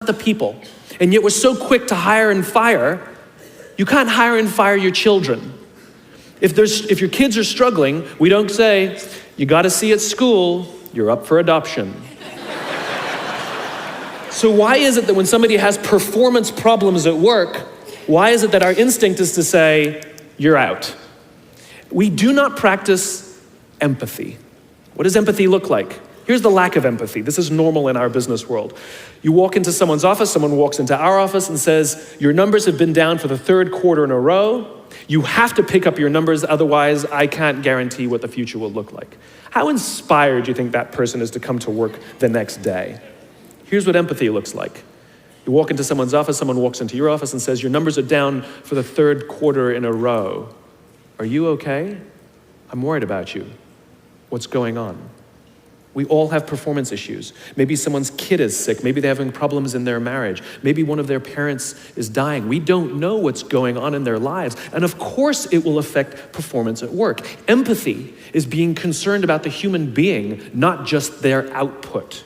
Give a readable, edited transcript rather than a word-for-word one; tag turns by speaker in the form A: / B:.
A: the people. And yet we're so quick to hire and fire. You can't hire and fire your children. If your kids are struggling, we don't say, you got a C at school, you're up for adoption. So why is it that when somebody has performance problems at work, why is it that our instinct is to say, you're out? We do not practice empathy. What does empathy look like? Here's the lack of empathy. This is normal in our business world. You walk into someone's office, someone walks into our office and says, your numbers have been down for the third quarter in a row. You have to pick up your numbers, otherwise I can't guarantee what the future will look like. How inspired do you think that person is to come to work the next day? Here's what empathy looks like. You walk into someone's office, someone walks into your office and says, your numbers are down for the third quarter in a row. Are you okay? I'm worried about you. What's going on? We all have performance issues. Maybe someone's kid is sick. Maybe they're having problems in their marriage. Maybe one of their parents is dying. We don't know what's going on in their lives. And of course it will affect performance at work. Empathy is being concerned about the human being, not just their output.